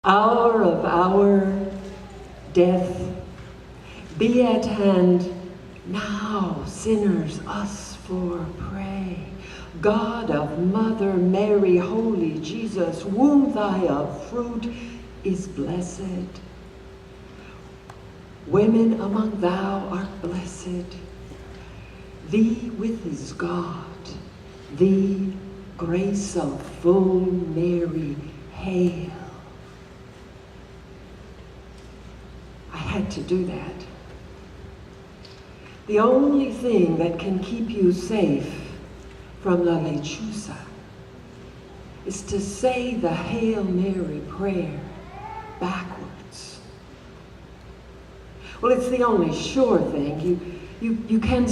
Hour of our death, be at hand. Now, sinners, us for pray. God of Mother Mary, Holy Jesus, womb thy of fruit is blessed. Women among thou art blessed. Thee with is God, thee grace of full Mary, hail. I had to do that. The only thing that can keep you safe from la lechuza is to say the Hail Mary prayer backwards. Well, it's the only sure thing. You can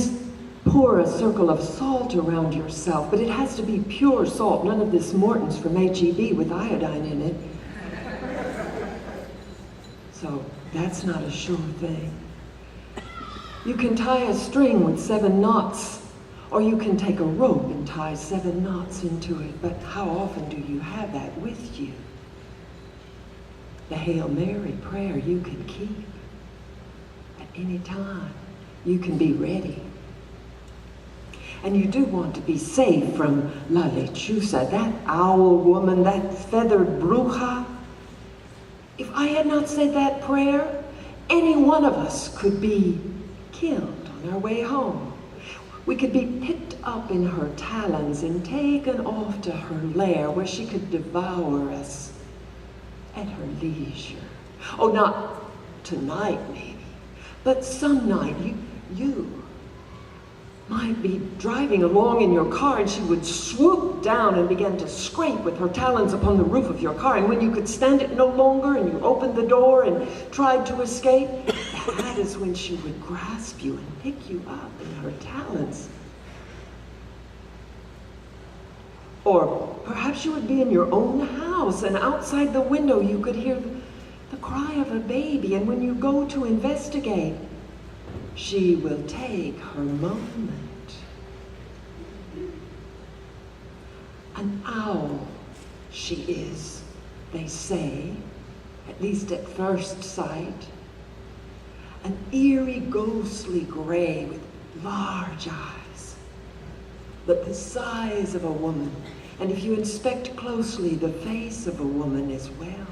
pour a circle of salt around yourself, but it has to be pure salt, none of this Morton's from HEB with iodine in it. So that's not a sure thing. You can tie a string with 7 knots, or you can take a rope and tie 7 knots into it, but how often do you have that with you? The Hail Mary prayer you can keep at any time. You can be ready. And you do want to be safe from la lechuza, that owl woman, that feathered bruja. If I had not said that prayer, any one of us could be killed on our way home. We could be picked up in her talons and taken off to her lair where she could devour us at her leisure. Oh, not tonight maybe, but some night you might be driving along in your car and she would swoop down and begin to scrape with her talons upon the roof of your car. And when you could stand it no longer and you opened the door and tried to escape, that is when she would grasp you and pick you up in her talons. Or perhaps you would be in your own house and outside the window you could hear the cry of a baby, and when you go to investigate, she will take her moment. An owl she is, they say, at least at first sight. An eerie, ghostly gray with large eyes, but the size of a woman, and if you inspect closely, the face of a woman as well.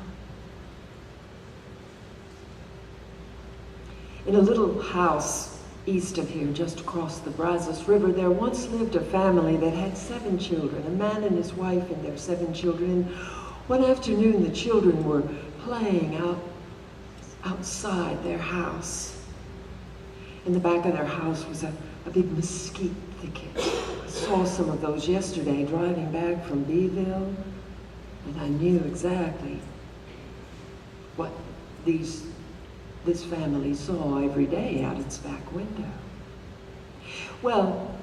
In a little house east of here, just across the Brazos River, there once lived a family that had 7 children, a man and his wife and their 7 children. And one afternoon, the children were playing outside their house. In the back of their house was a big mesquite thicket. I saw some of those yesterday driving back from Beeville, and I knew exactly what this family saw every day out its back window. Well,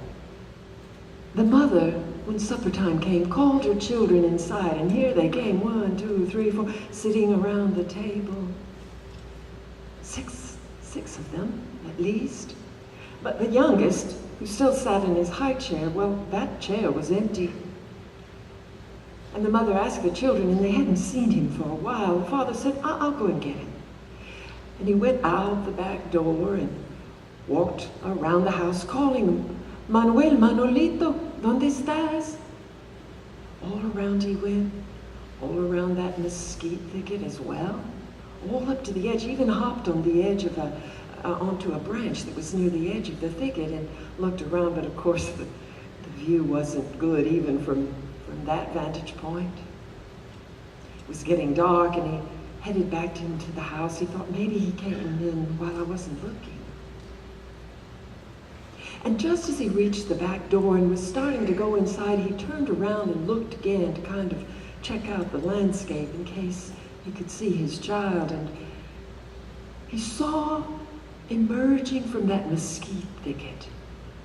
the mother, when supper time came, called her children inside, and here they came, 1, 2, 3, 4, sitting around the table. Six of them, at least. But the youngest, who still sat in his high chair, well, that chair was empty. And the mother asked the children, and they hadn't seen him for a while. The father said, I'll go and get him. And he went out the back door and walked around the house calling him, Manuel, Manolito, ¿dónde estás? All around he went, all around that mesquite thicket as well, all up to the edge, even hopped on the edge of onto a branch that was near the edge of the thicket and looked around, but of course the view wasn't good even from that vantage point. It was getting dark and he headed back into the house. He thought maybe he came in while I wasn't looking. And just as he reached the back door and was starting to go inside, he turned around and looked again to kind of check out the landscape in case he could see his child. And he saw emerging from that mesquite thicket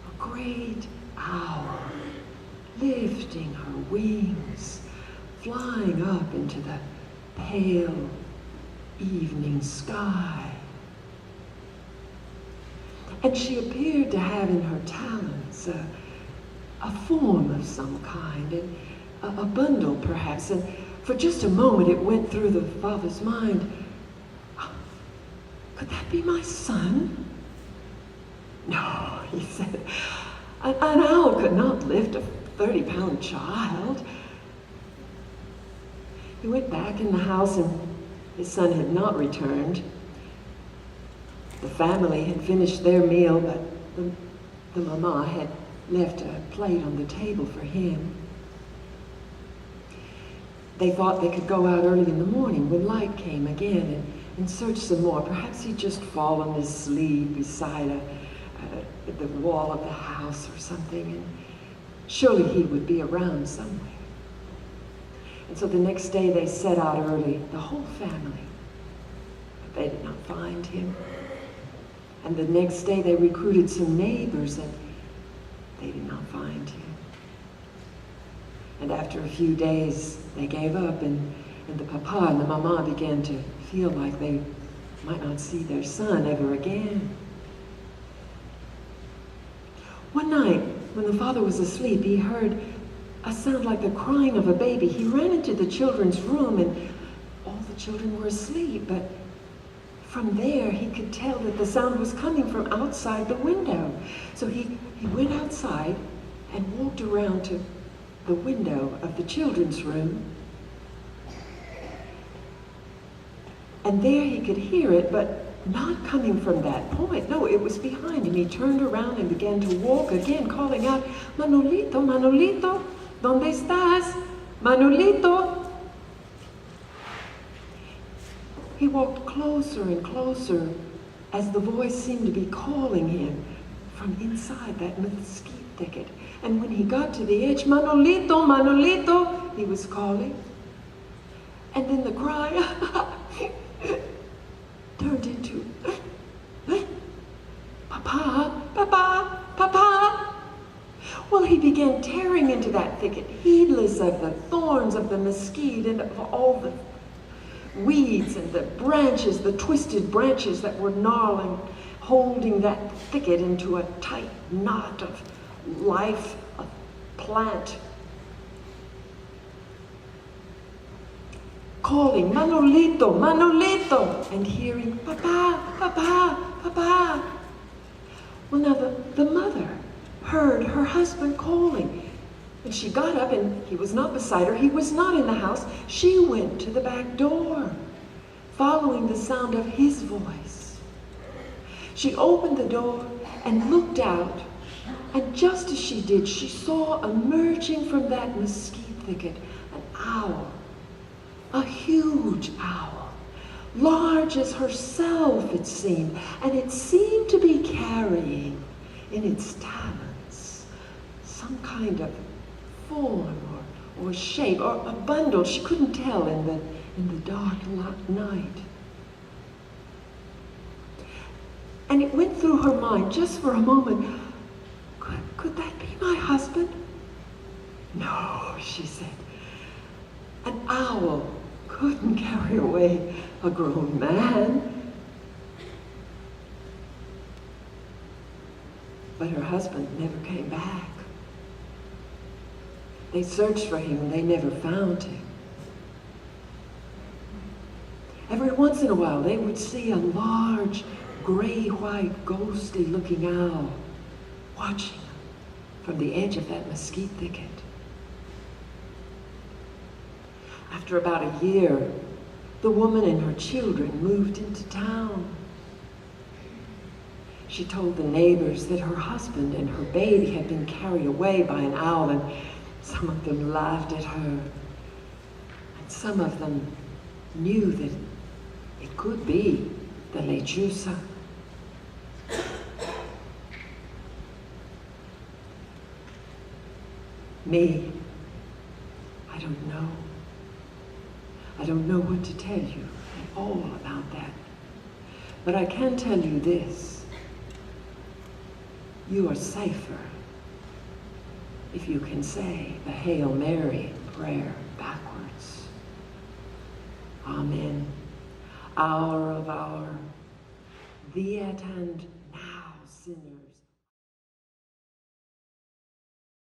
a great owl lifting her wings, flying up into the pale evening sky. And she appeared to have in her talons a form of some kind, and a bundle perhaps, and For just a moment it went through the father's mind, could that be my son? No, he said, an owl could not lift a 30-pound child. He went back in the house and his son had not returned. The family had finished their meal, but the mama had left a plate on the table for him. They thought they could go out early in the morning when light came again and search some more. Perhaps he'd just fallen asleep beside the wall of the house or something, and surely he would be around somewhere. And so the next day they set out early, the whole family, but they did not find him. And the next day they recruited some neighbors and they did not find him. And after a few days they gave up, and the papa and the mama began to feel like they might not see their son ever again. One night, when the father was asleep, he heard a sound like the crying of a baby. He ran into the children's room, and all the children were asleep, but from there he could tell that the sound was coming from outside the window. So he went outside and walked around to the window of the children's room. And there he could hear it, but not coming from that point. No, it was behind him. He turned around and began to walk again, calling out, "Manolito, Manolito, ¿dónde estás? Manolito." He walked closer and closer as the voice seemed to be calling him from inside that mesquite thicket. And when he got to the edge, "Manolito, Manolito," he was calling. And then the cry turned into, "Papa, Papa, Papa." Well, he began tearing into that thicket, heedless of the thorns of the mesquite and of all the weeds and the branches, the twisted branches that were gnarling, holding that thicket into a tight knot of life, a plant. Calling, "Manolito, Manolito," and hearing, "Papa, Papa, Papa." Well, now the mother heard her husband calling, and she got up, and he was not beside her. He was not in the house. She went to the back door, following the sound of his voice. She opened the door and looked out, and just as she did, she saw emerging from that mesquite thicket an owl. A huge owl, large as herself it seemed, and it seemed to be carrying in its talons some kind of form or shape, or a bundle. She couldn't tell in the dark night. And it went through her mind just for a moment, could that be my husband? No, she said. An owl couldn't carry away a grown man. But her husband never came back. They searched for him and they never found him. Every once in a while they would see a large, gray-white, ghostly-looking owl watching them from the edge of that mesquite thicket. After about a year, the woman and her children moved into town. She told the neighbors that her husband and her baby had been carried away by an owl, and some of them laughed at her. And some of them knew that it could be the lechuza. Me, I don't know. I don't know what to tell you at all about that. But I can tell you this. You are safer if you can say the Hail Mary prayer backwards. Amen. Hour of our, thee at hand now, sinner.